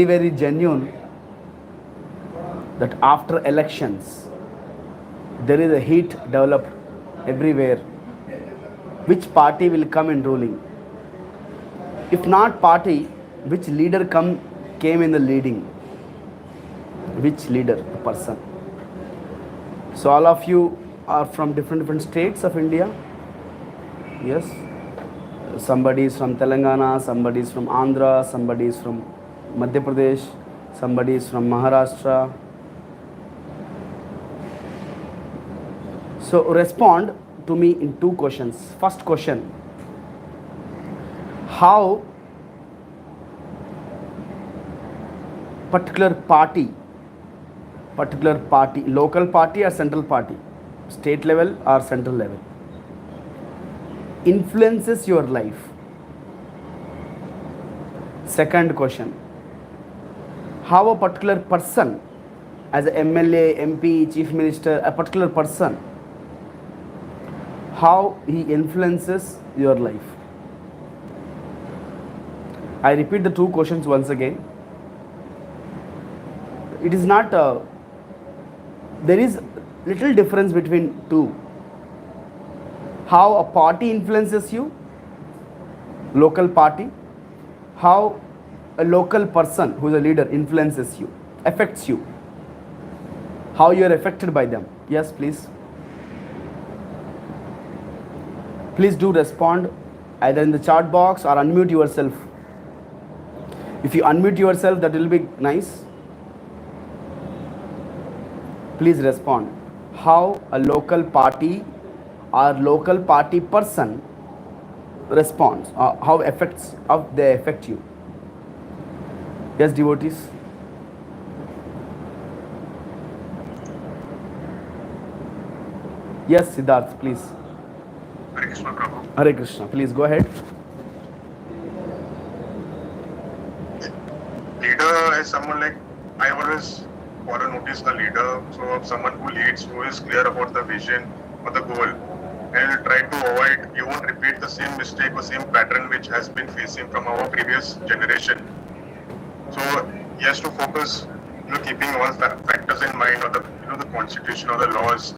very genuine that after elections there is a heat developed everywhere. Which party will come in ruling? If not party, which leader came in the leading? Which leader, the person? So all of you are from different states of India. Yes. Somebody is from Telangana, somebody is from Andhra, somebody is from Madhya Pradesh, somebody is from Maharashtra. So respond to me in two questions. First question: how particular party, local party or central party, state level or central level, influences your life? Second question: how a particular person, as a MLA, MP, Chief Minister, a particular person, how he influences your life? I repeat the two questions once again. It is not there is little difference between two. How a party influences you, local party, how a local person who is a leader influences you, affects you, how you are affected by them. Yes, please. Please do respond either in the chat box or unmute yourself. If you unmute yourself, that will be nice. Please respond. How a local party or local party person responds, how they affect you. Yes, devotees. Yes, Siddharth, please. Hare Krishna, Prabhu. Hare Krishna, please go ahead. Leader is someone like, I always follow notice the leader, so someone who leads, who is clear about the vision or the goal, and will try to avoid, you won't repeat the same mistake or same pattern which has been facing from our previous generation. So he has to focus, keeping all factors in mind, or the constitution or the laws,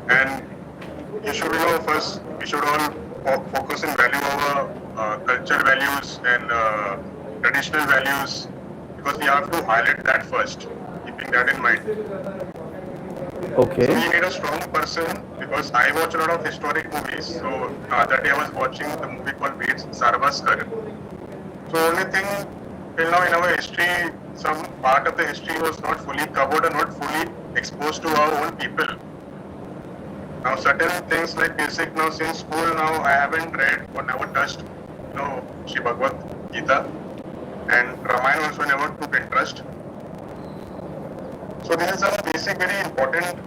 and you should first we should all focus and value our culture values and traditional values, because we have to highlight that first, keeping that in mind. Okay. So we need a strong person, because I watch a lot of historic movies. So that day I was watching the movie called Veer Savarkar. So only thing till now in our history, some part of the history was not fully covered and not fully exposed to our own people. Now certain things like basic now since school now I haven't read or never touched, Shri Bhagavad Gita, and Ramayana also never took interest. So these are some basic, very important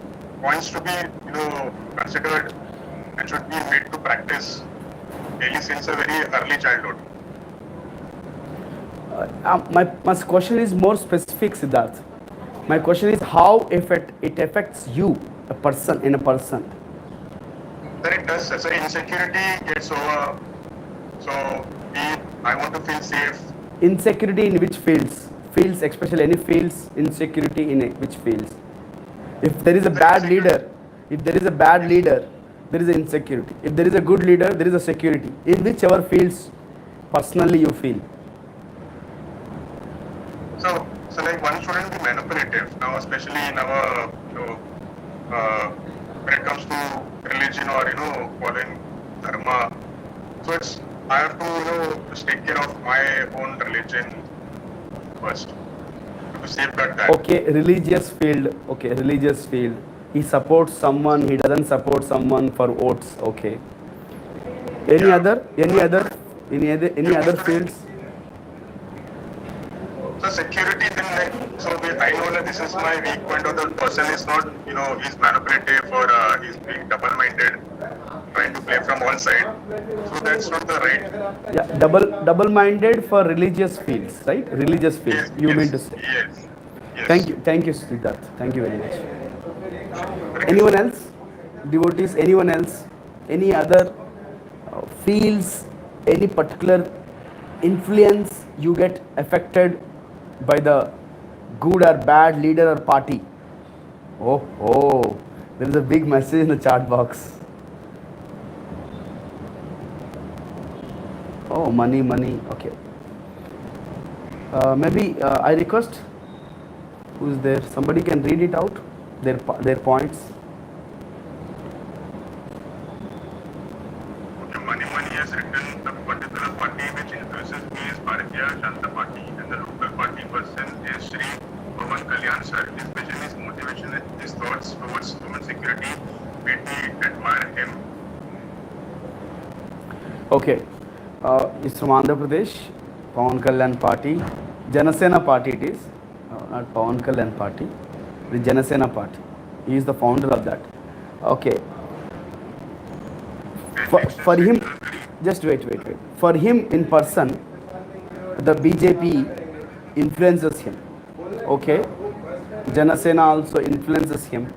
points to be, considered and should be made to practice daily since a very early childhood. My question is more specific, Siddharth. My question is how it affects you, a person. Then it does. So insecurity gets over. So I want to feel safe. Insecurity in which fields? Fields, especially any fields, insecurity in which fields? If there is a bad leader, there is an insecurity. If there is a good leader, there is a security. In whichever fields personally you feel? So like one shouldn't be manipulative now, especially in our, when it comes to religion or, following dharma. So I have to take care of my own religion first, to safeguard that. Okay, religious field. He supports someone, he doesn't support someone for votes. Okay. Any other fields? So security, then I know that this is my weak point, or the person is not, he's manipulative or he's being double-minded, trying to play from one side. So that's not the right. Yeah, double-minded for religious fields, right? Religious fields. Yes, mean to say? Yes. Thank you, Siddharth. Thank you very much. Anyone else? Devotees? Anyone else? Any other fields? Any particular influence you get affected by the good or bad leader or party? Oh, there is a big message in the chat box. Oh, money. Okay. Maybe I request who's there. Somebody can read it out. Their points. Okay, Money has written the particular party which influences me is Bharatiya Janata Party, and the local party person is Sri Pawan Kalyan sir. His vision, his motivation, his thoughts towards human security made me admire him. Okay. It's from Andhra Pradesh, Pawan Kalyan Party, Janasena Party it is, not Pawan Kalyan Party, the Janasena Party. He is the founder of that. Okay. For him, just wait. For him in person, the BJP influences him. Okay. Janasena also influences him.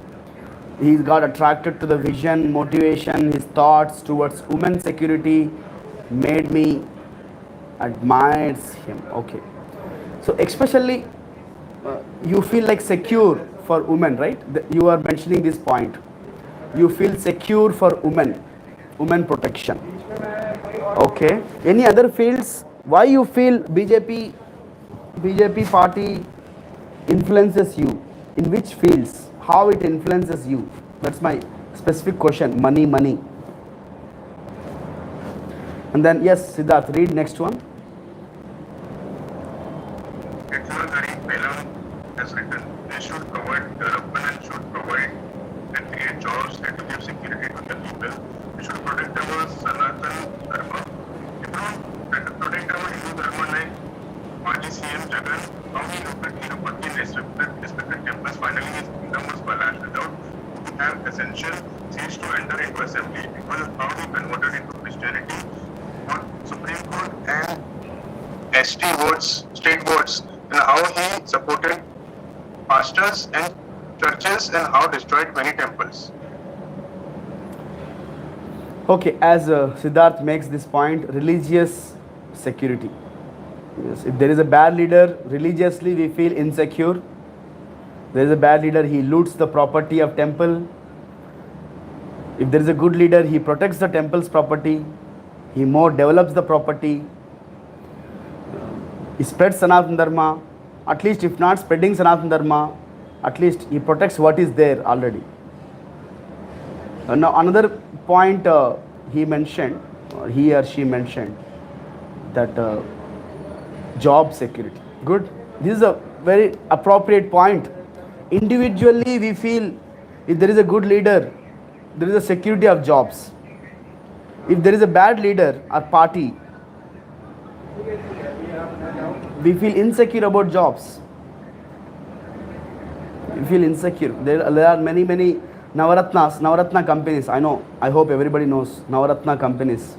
He got attracted to the vision, motivation, his thoughts towards women security made me admires him. Okay. So especially you feel like secure for women, right? You are mentioning this point. You feel secure for women protection. Okay. Any other fields? Why you feel BJP party influences you? In which fields? How it influences you? That's my specific question. Money. And then yes, Siddharth, read next one. Has written, they should provide development and should provide and create jobs and to give security to the people. We should protect our Sanatan Dharma. If we don't protect our Hindu Dharma like Maji CM Jagan, how he looked at Tirupati respected temples, finally his kingdom was balanced without he have essential seats to enter into assembly. It was how he converted into Christianity on Supreme Court and ST votes, state votes, and how he supported pastors and churches and how destroyed many temples. Okay, as Siddharth makes this point, religious security. Yes, if there is a bad leader, religiously we feel insecure. There is a bad leader, he loots the property of temple. If there is a good leader, he protects the temple's property. He more develops the property. He spreads Sanatana Dharma. At least if not spreading Sanatana Dharma, at least he protects what is there already. Now another point he mentioned, or he or she mentioned, that job security. Good. This is a very appropriate point. Individually we feel if there is a good leader, there is a security of jobs. If there is a bad leader or party, we feel insecure about jobs. We feel insecure. There are many Navaratna companies. I know, I hope everybody knows Navaratna companies.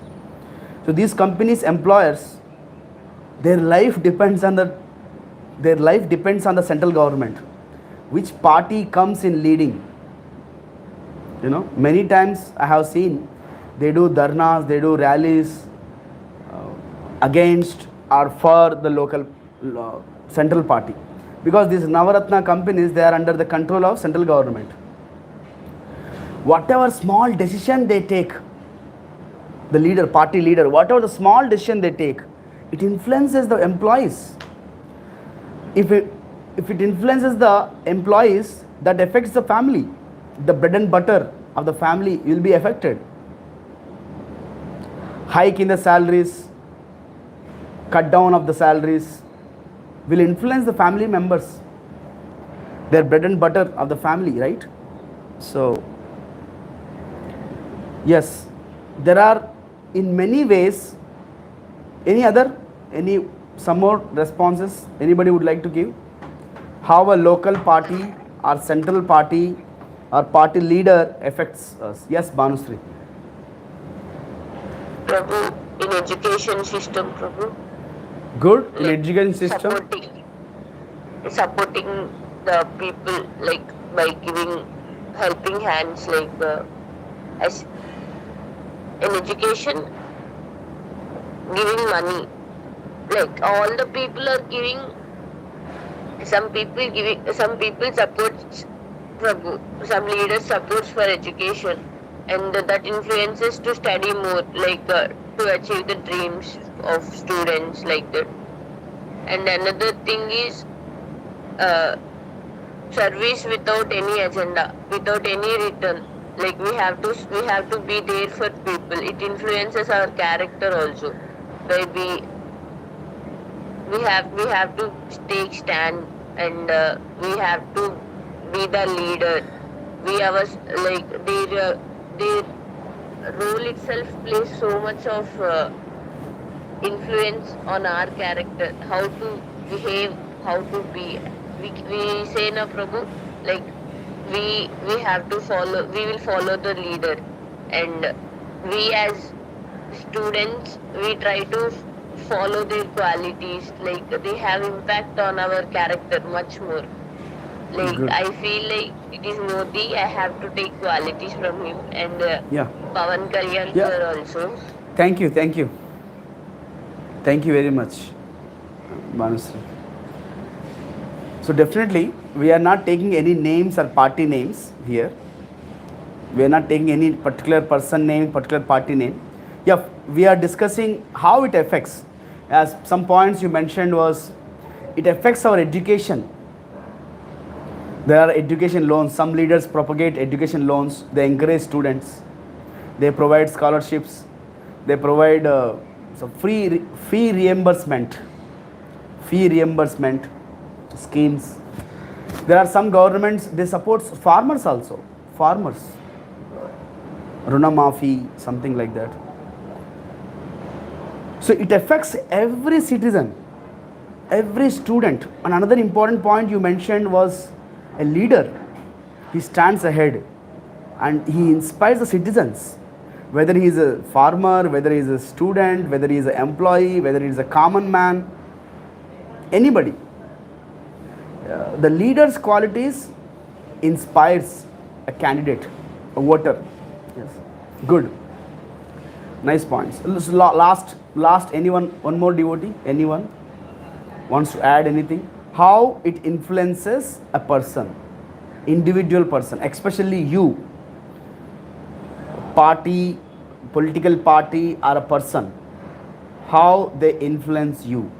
So these companies' employers, their life depends on the central government. Which party comes in leading? You know, many times I have seen they do dharnas, they do rallies against or for the local central party, because these Navaratna companies, they are under the control of central government. Whatever small decision they take, the leader, party leader, whatever the small decision they take, it influences the employees. If it influences the employees, that affects the family. The bread and butter of the family will be affected. Hike in the salaries, cut down of the salaries will influence the family members, their bread and butter of the family, right? So yes, there are in many ways. Some more responses anybody would like to give? How a local party or central party or party leader affects us? Yes, Banusri. Prabhu, in education system, Prabhu. Good, in education system. Supporting the people, like by giving helping hands, like as in education, giving money. Like all the people are giving some people supports Prabhu, some leaders supports for education, and that influences to study more, like to achieve the dreams of students like that. And another thing is uh, service without any agenda, without any return. Like we have to be there for people. It influences our character also. By we have to take stand, and we have to be the leader. We our like their role itself plays so much of influence on our character, how to behave, how to be. We say na Prabhu, like we have to follow, we will follow the leader, and we as students we try to follow their qualities, like they have impact on our character much more. Like Good. I feel like it is Modi, I have to take qualities from him, and Yeah. Pavan Kalyan Yeah. sir also. Thank you. Thank you. Thank you very much, Manusri. So definitely, we are not taking any names or party names here. We are not taking any particular person name, particular party name. Yeah, we are discussing how it affects. As some points you mentioned was, it affects our education. There are education loans. Some leaders propagate education loans. They encourage students. They provide scholarships. They provide some fee reimbursement schemes. There are some governments, they support farmers also. Farmers, Runamafi, something like that. So it affects every citizen, every student. And another important point you mentioned was a leader. He stands ahead and he inspires the citizens. Whether he is a farmer, whether he is a student, whether he is an employee, whether he is a common man, anybody. The leader's qualities inspires a candidate, a voter. Yes, good, nice points. Last, anyone? One more devotee? Anyone wants to add anything? How it influences a person, individual person, especially you, party, political party, or a person. How they influence you?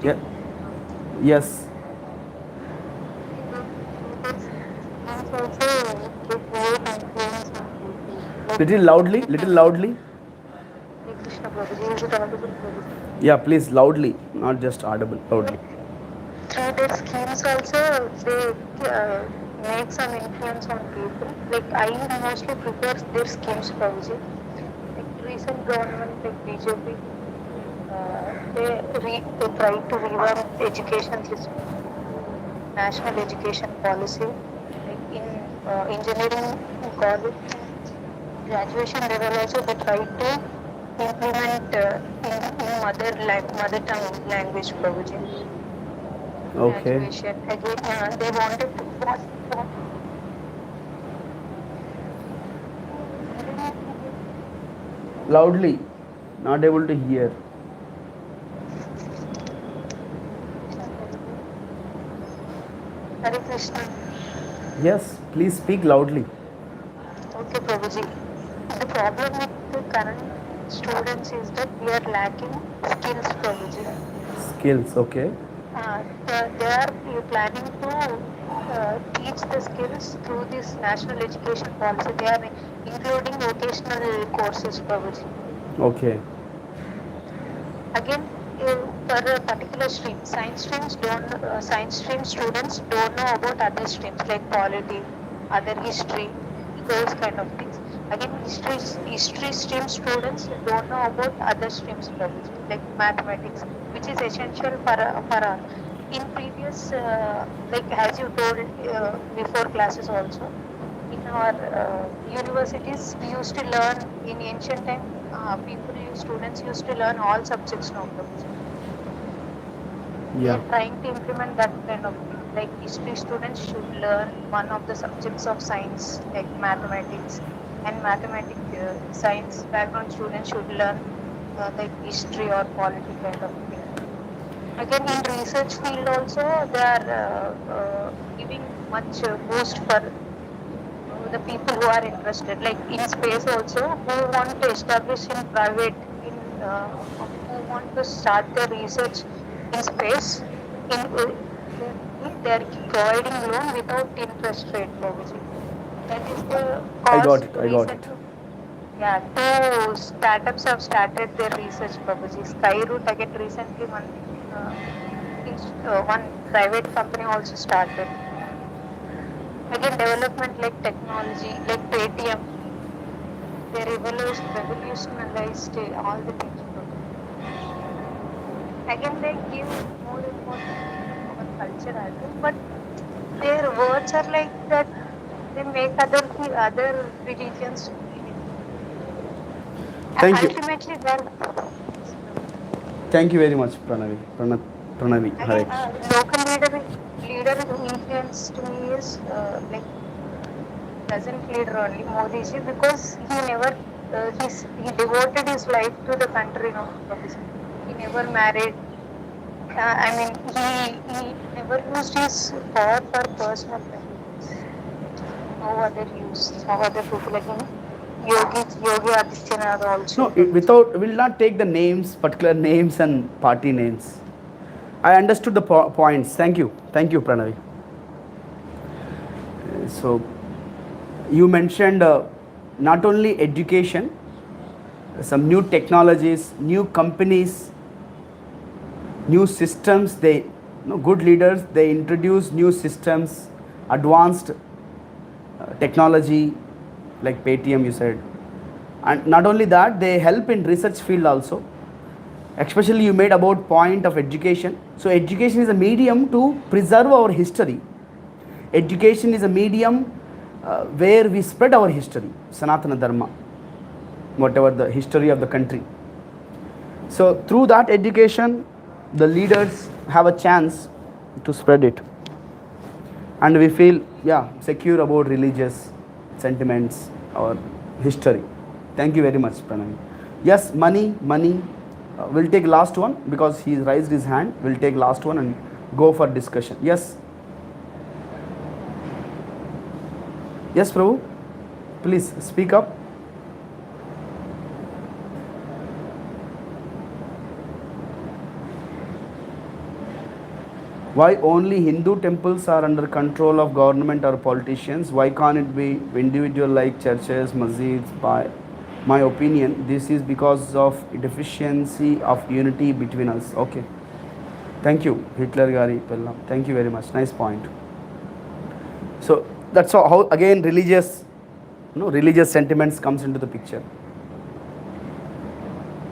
Yeah. Yes. Little loudly, little loudly. Krishna Prabhuji, is it audible, Prabhuji? Yeah, please loudly, not just audible, loudly. Through their schemes also, they make some influence on people. Like I mostly prepare their schemes, Prabhuji. Like recent government, like BJP, they try to revamp education system, national education policy. Like in engineering college, graduation level also, they try to implement in mother tongue language, Prabhuji. Okay. Graduation again, they wanted to Loudly, not able to hear. Hare Krishna. Yes, please speak loudly. Okay, Prabhuji. The problem with the current students is that we are lacking skills, Prabhuji. Skills, okay. They are planning to teach the skills through this national education policy. They are including vocational courses, Prabhuji. Okay. Again, for a particular stream, science stream students don't know about other streams like polity, other history, those kind of things. Again, history stream students don't know about other streams, Prabhuji, like mathematics, which is essential for our. In previous, like as you told before classes also, in our universities, we used to learn in ancient time. Students used to learn all subjects now. We Yeah. are trying to implement that kind of thing. Like history students should learn one of the subjects of science, like mathematics, and science background students should learn like history or politics kind of thing. Again, in research field also, they are giving much boost for the people who are interested. Like in space also, who want to establish in private, in who want to start their research in space, they are providing loan without interest rate, Prabhuji. That is the I got cause it. I got it. recently. Yeah, two startups have started their research, Prabhuji. Skyroot again recently uh, one private company also started. Again, development like technology, like Paytm, they revolutionized all the things. Again, they give more importance to our culture as well, but their words are like that. They make other religions. Thank you. Ultimately, they're Thank you very much, Pranavi. Pranavi. Hare again, Krishna. local leader who influenced me is like present leader only Modi ji, because he never he devoted his life to the country. No, he never married. I mean, he never used his power for personal benefits. No other use. No other people again. Yogi Adityanath also. No, without, will not take the names, particular names and party names. I understood the points. Thank you. Thank you, Pranavi. So, you mentioned not only education, some new technologies, new companies, new systems. They, good leaders, they introduce new systems, advanced technology, like Paytm, you said. And not only that, they help in research field also. Especially you made about point of education. So education is a medium to preserve our history. Education is a medium where we spread our history, Sanatana Dharma, whatever the history of the country. So through that education, the leaders have a chance to spread it. And we feel, secure about religious sentiments or history. Thank you very much, Pranavi. Yes, money. We'll take last one because he raised his hand. We'll take last one and go for discussion. Yes. Yes, Prabhu. Please speak up. Why only Hindu temples are under control of government or politicians? Why can't it be individual like churches, masjids? By my opinion, this is because of deficiency of unity between us. Okay. Thank you, Hitler Gari Pellam. Thank you very much. Nice point. So that's how again religious sentiments comes into the picture.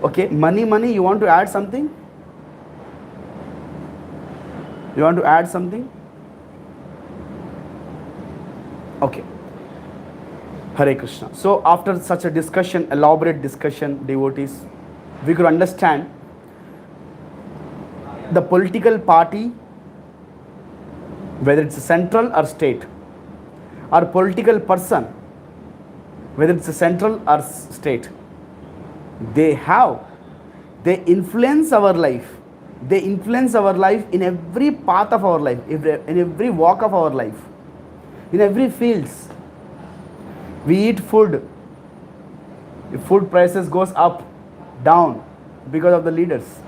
Okay, money. You want to add something? You want to add something? Okay. Hare Krishna. So after such a discussion, elaborate discussion, devotees, we could understand the political party, whether it's central or state, or political person, whether it's central or state, they influence our life. They influence our life in every path of our life, in every walk of our life, in every fields. We eat food. If food prices goes up, down, because of the leaders,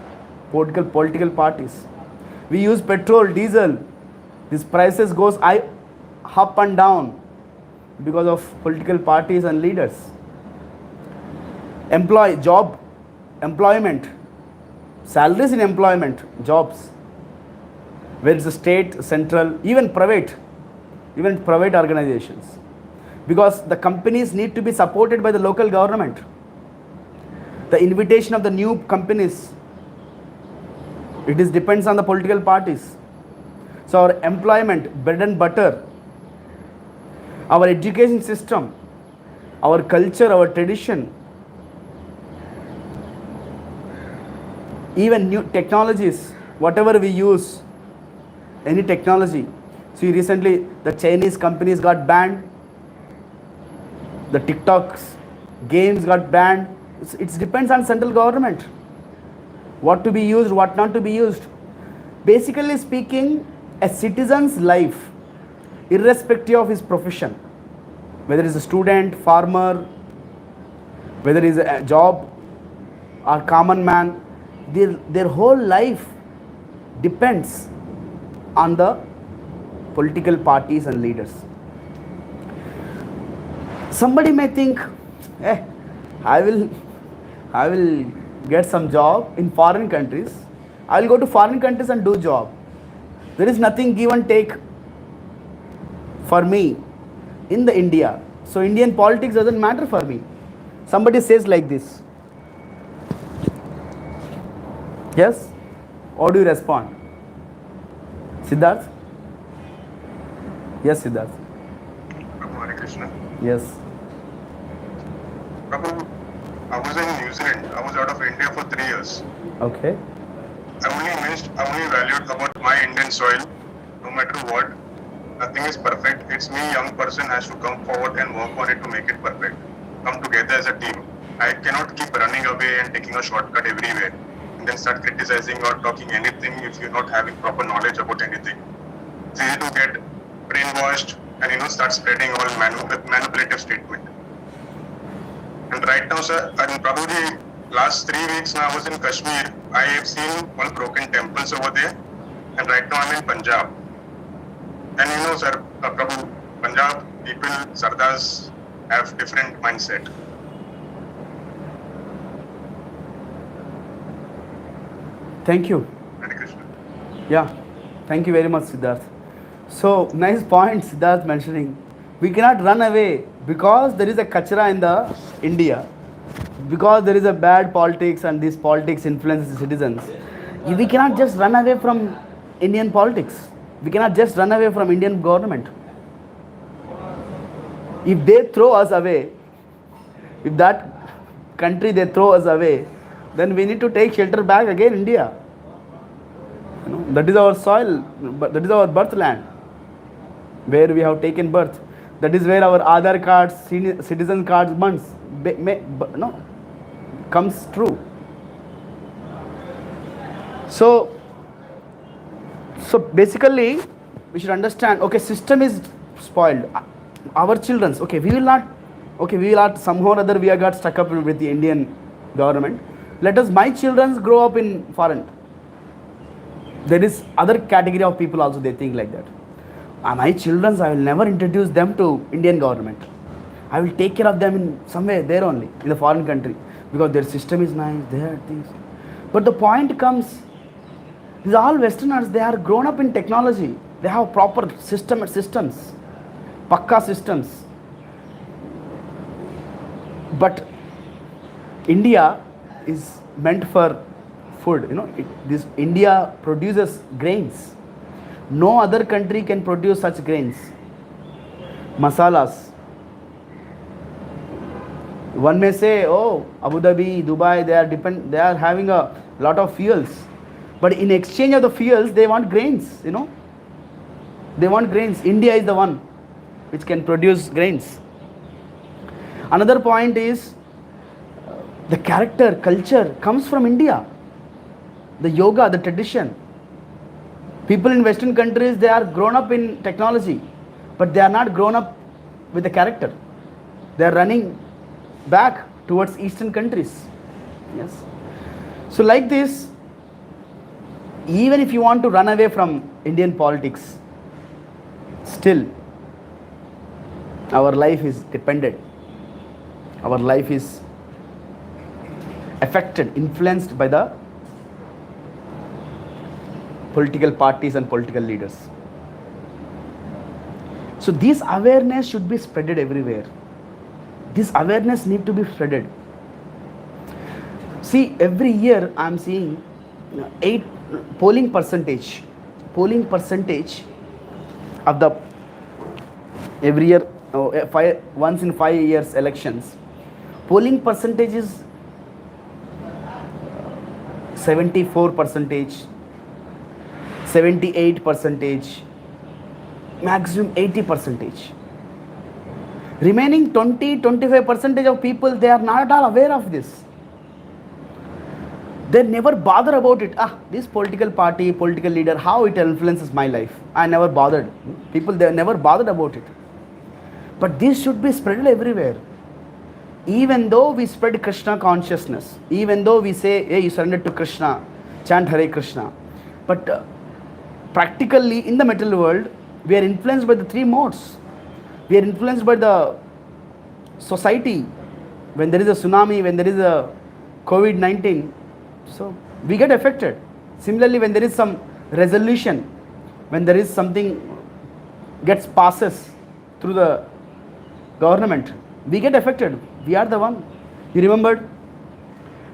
political parties. We use petrol, diesel. These prices goes up and down because of political parties and leaders. Employment. Salaries in employment, jobs, where it's the state, central, even private organizations, because the companies need to be supported by the local government. The invitation of the new companies, it depends on the political parties. So our employment, bread and butter, our education system, our culture, our tradition, even new technologies, whatever we use, any technology. See, recently the Chinese companies got banned, the TikToks, games got banned. It depends on central government, what to be used, what not to be used. Basically speaking, a citizen's life, irrespective of his profession, whether he's a student, farmer, whether he's a job or common man, their whole life depends on the political parties and leaders. Somebody may think, eh, I will get some job in foreign countries. I will go to foreign countries and do job. There is nothing give and take for me in the India. So Indian politics doesn't matter for me. Somebody says like this. Yes? How do you respond? Siddharth? Yes, Siddharth. Prabhu, Hare Krishna. Yes. Prabhu, I was in New Zealand. I was out of India for 3 years. Okay. I only valued about my Indian soil, no matter what. Nothing is perfect. It's me, young person, has to come forward and work on it to make it perfect. Come together as a team. I cannot keep running away and taking a shortcut everywhere and then start criticizing or talking anything if you're not having proper knowledge about anything. It's easy to get brainwashed and start spreading all manipulative statement. And right now, sir, and probably last 3 weeks now I was in Kashmir. I have seen all broken temples over there, and right now I'm in Punjab. And sir, Prabhu, Punjab people, Sardars have different mindset. Thank you. Hare Krishna. Yeah. Thank you very much, Siddharth. So, nice point Siddharth mentioning. We cannot run away because there is a kachra in the India. Because there is a bad politics and this politics influences citizens. We cannot just run away from Indian politics. We cannot just run away from Indian government. If they throw us away, if that country they throw us away, then we need to take shelter back again India. That is our soil, that is our birth land, where we have taken birth. That is where our Aadhaar cards, citizen cards comes true. So basically, we should understand, okay, system is spoiled. Our children's, okay, we will not somehow or other we have got stuck up with the Indian government. My children grow up in foreign. There is other category of people also, they think like that. My children, I will never introduce them to Indian government. I will take care of them in somewhere there only, in the foreign country, because their system is nice, their things. But the point comes, these are all Westerners, they are grown up in technology. They have proper systems, pakka systems. But India is meant for food. This India produces grains. No other country can produce such grains. Masalas. One may say, oh, Abu Dhabi, Dubai, they are having a lot of fuels. But in exchange of the fuels, they want grains, They want grains. India is the one which can produce grains. Another point is, the character, culture comes from India. The yoga, the tradition. People in Western countries, they are grown up in technology, but they are not grown up with the character. They are running back towards Eastern countries. Yes. So like this, even if you want to run away from Indian politics, still our life is dependent. Our life is affected, influenced by the political parties and political leaders. So this awareness should be spreaded everywhere. This awareness need to be spreaded. See, every year I am seeing 8 polling percentage of the every year, once in 5 years elections. Polling percentage is 74%, 78%, maximum 80%. Remaining 20-25% of people, they are not at all aware of this. They never bother about it. This political party, political leader, how it influences my life. I never bothered. People, they never bothered about it. But this should be spread everywhere. Even though we spread Krishna consciousness, even though we say, hey, you surrender to Krishna, chant Hare Krishna. But practically in the material world, we are influenced by the three modes. We are influenced by the society. When there is a tsunami, when there is a COVID-19, so we get affected. Similarly, when there is some resolution, when there is something gets passes through the government, we get affected. We are the one. You remembered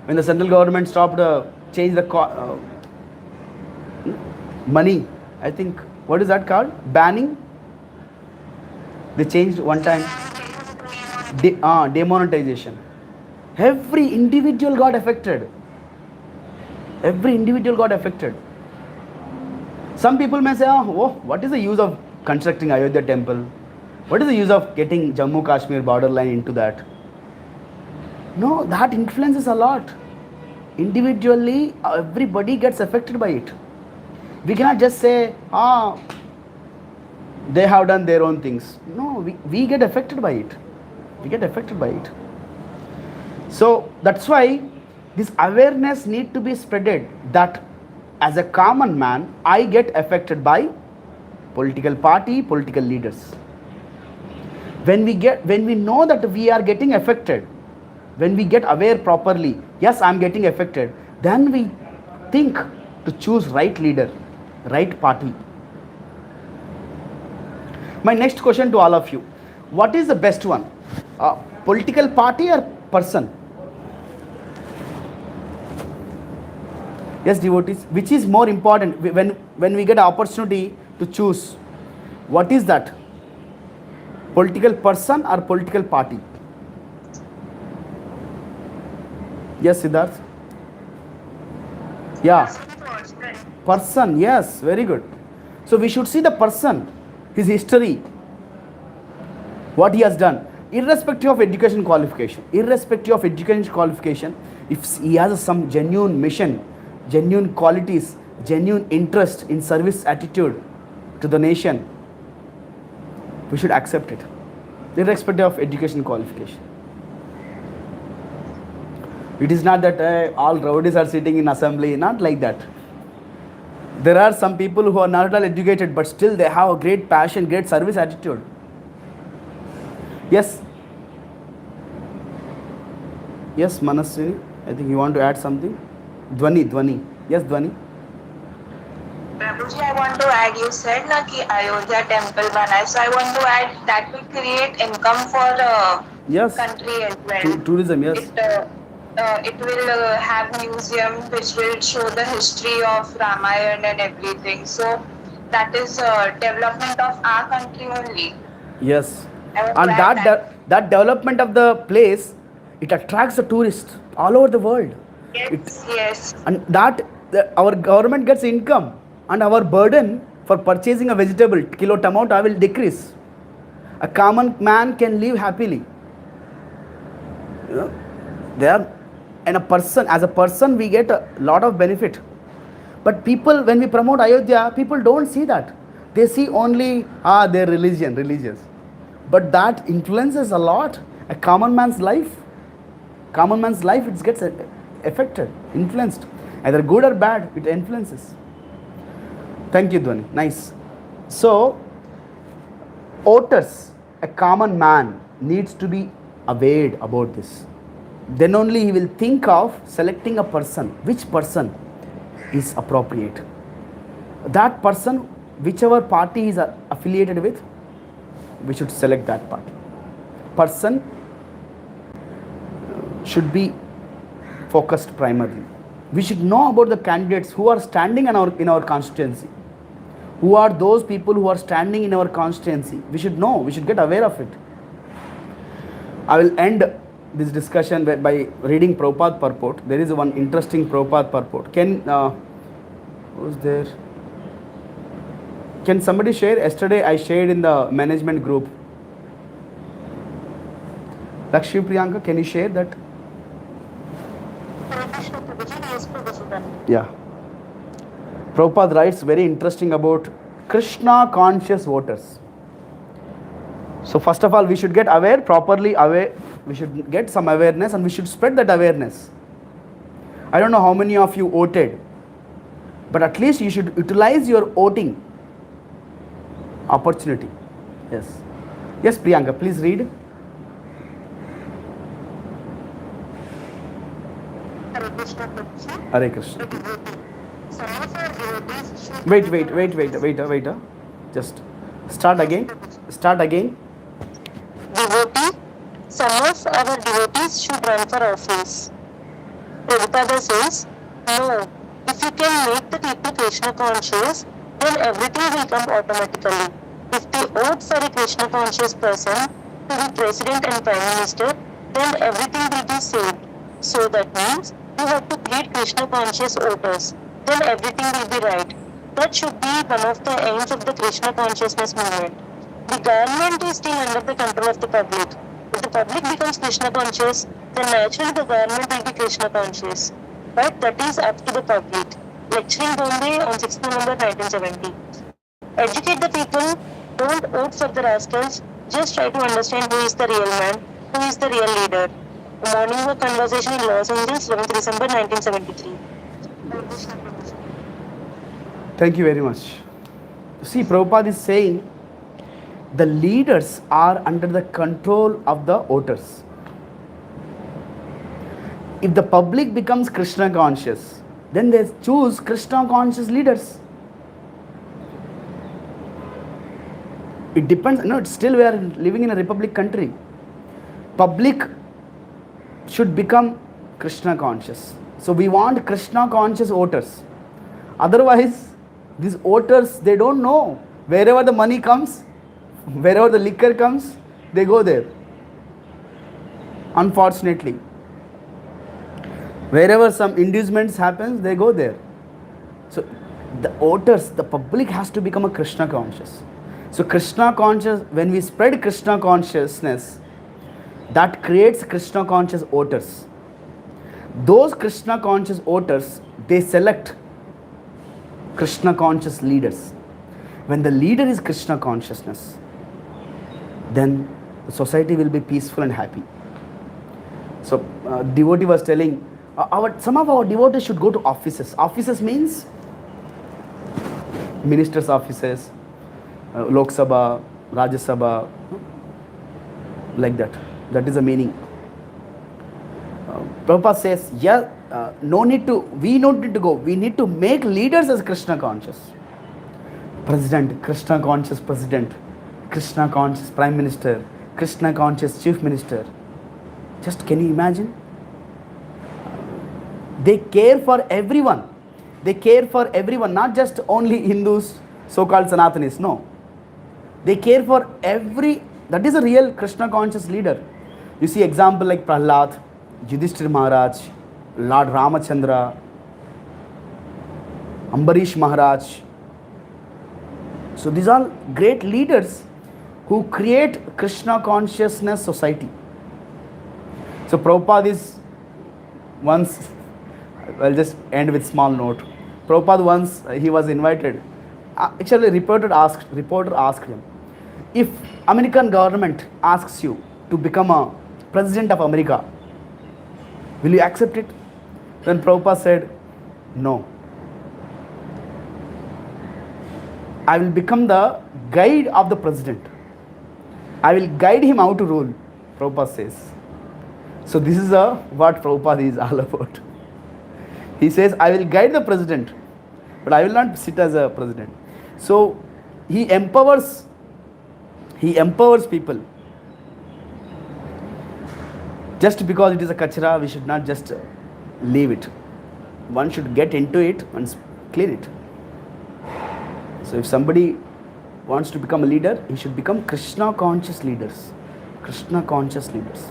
when the central government stopped, changed the money. I think, what is that called? Banning. They changed one time. Demonetization. Every individual got affected. Every individual got affected. Some people may say, what is the use of constructing Ayodhya temple? What is the use of getting Jammu Kashmir borderline into that? No, that influences a lot. Individually, everybody gets affected by it. We cannot just say, they have done their own things. No, we get affected by it. We get affected by it. So that's why this awareness need to be spreaded that as a common man, I get affected by political party, political leaders. When we know that we are getting affected, when we get aware properly, yes, I am getting affected, then we think to choose right leader, right party. My next question to all of you, what is the best one? Political party or person? Yes, devotees, which is more important when we get an opportunity to choose? What is that? Political person or political party? Yes, Siddharth? Yeah. Person, yes, very good. So we should see the person, his history, what he has done, irrespective of education qualification. Irrespective of education qualification, if he has some genuine mission, genuine qualities, genuine interest in service attitude to the nation, we should accept it, irrespective of education qualification. It is not that all rowdies are sitting in assembly, not like that. There are some people who are not at all educated, but still they have a great passion, great service attitude. Yes? Yes, Manaswini, I think you want to add something? Dhwani. Yes, Dhwani. Prabhuji, I want to add, you said na ki Ayodhya temple banai, so I want to add that will create income for yes. country as well. Tourism, yes. It will have museum which will show the history of Ramayana and everything. So that is development of our country only. Yes. And that development of the place, it attracts the tourists all over the world. Yes. And our government gets income, and our burden for purchasing a vegetable, kilo tomato, will decrease. A common man can live happily. And as a person, we get a lot of benefit. But people, when we promote Ayodhya, people don't see that. They see only, their religious. But that influences a lot. A common man's life, it gets affected, influenced. Either good or bad, it influences. Thank you, Dhwani. Nice. So, voters, a common man, needs to be aware about this. Then only he will think of selecting a person. Which person is appropriate? That person, whichever party he is affiliated with, we should select that party. Person should be focused primarily. We should know about the candidates who are standing in our constituency. Who are those people who are standing in our constituency? We should know. We should get aware of it. I will end this discussion by reading Prabhupada purport. There is one interesting Prabhupada purport. Who's there? Can somebody share? Yesterday I shared in the management group. Lakshmi Priyanka, can you share that? Krishna Prabhuji, yes, Prabhuji. Yeah. Prabhupada writes very interesting about Krishna conscious voters. So first of all, we should get aware, properly aware. We should get some awareness and we should spread that awareness. I don't know how many of you voted, but at least you should utilize your voting opportunity. Yes. Yes, Priyanka, please read. Hare Krishna, Prabhuji. Hare Krishna. Some of our devotees should Wait. Just start again. Start again. devotee. Some of our devotees should run for office. Prabhupada says, no. If you can make the people Krishna conscious, then everything will come automatically. If they vote for a Krishna conscious person to be president and prime minister, then everything will be saved. So that means you have to create Krishna conscious voters. Then everything will be right. That should be one of the aims of the Krishna consciousness movement. The government is still under the control of the public. If the public becomes Krishna conscious, then naturally the government will be Krishna conscious. But that is up to the public. Lecturing Bombay on 6th November 1970. Educate the people, don't vote for the rascals, just try to understand who is the real man, who is the real leader. A morning walk conversation in Los Angeles, 11th December 1973. Thank you very much. See, Prabhupada is saying the leaders are under the control of the voters. If the public becomes Krishna conscious, then they choose Krishna conscious leaders. It depends. No, it's still we are living in a republic country. Public should become Krishna conscious. So we want Krishna conscious voters. Otherwise, these voters, they don't know. Wherever the money comes, wherever the liquor comes, they go there. Unfortunately. Wherever some inducements happens, they go there. So the voters, the public has to become a Krishna conscious. So Krishna conscious, when we spread Krishna consciousness, that creates Krishna conscious voters. Those Krishna conscious voters, they select Krishna conscious leaders. When the leader is Krishna consciousness, then the society will be peaceful and happy. So devotee was telling, some of our devotees should go to offices. Offices means ministers' offices, Lok Sabha, Rajya Sabha, like that. That is the meaning. Prabhupada says, no need to, we don't need to go. We need to make leaders as Krishna conscious. President, Krishna conscious president, Krishna conscious prime minister, Krishna conscious chief minister. Just can you imagine? They care for everyone. They care for everyone, not just only Hindus, so-called Sanatanis. No. They care for every, that is a real Krishna conscious leader. You see example like Prahlad, Yudhishthir Maharaj, Lord Ramachandra, Ambarish Maharaj. So these are great leaders who create Krishna consciousness society. So Prabhupada is once, I'll just end with small note. Prabhupada once, he was invited. Actually, reporter asked him, if American government asks you to become a president of America, will you accept it? Then Prabhupada said, no. I will become the guide of the president. I will guide him how to rule, Prabhupada says. So this is what Prabhupada is all about. He says, I will guide the president, but I will not sit as a president. So he empowers people. Just because it is a kachra, we should not just leave it. One should get into it and clean it. So if somebody wants to become a leader, he should become Krishna conscious leaders. Krishna conscious leaders.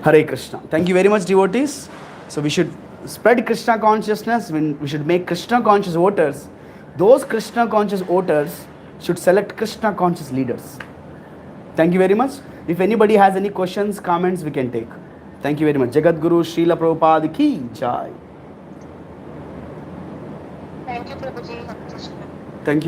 Hare Krishna. Thank you very much, devotees. So we should spread Krishna consciousness. We should make Krishna conscious voters. Those Krishna conscious voters should select Krishna conscious leaders. Thank you very much. If anybody has any questions, comments, we can take. Thank you very much. Jagat Guru Srila Prabhupada ki jai. Thank you, Prabhuji. Hare Krishna. Thank you.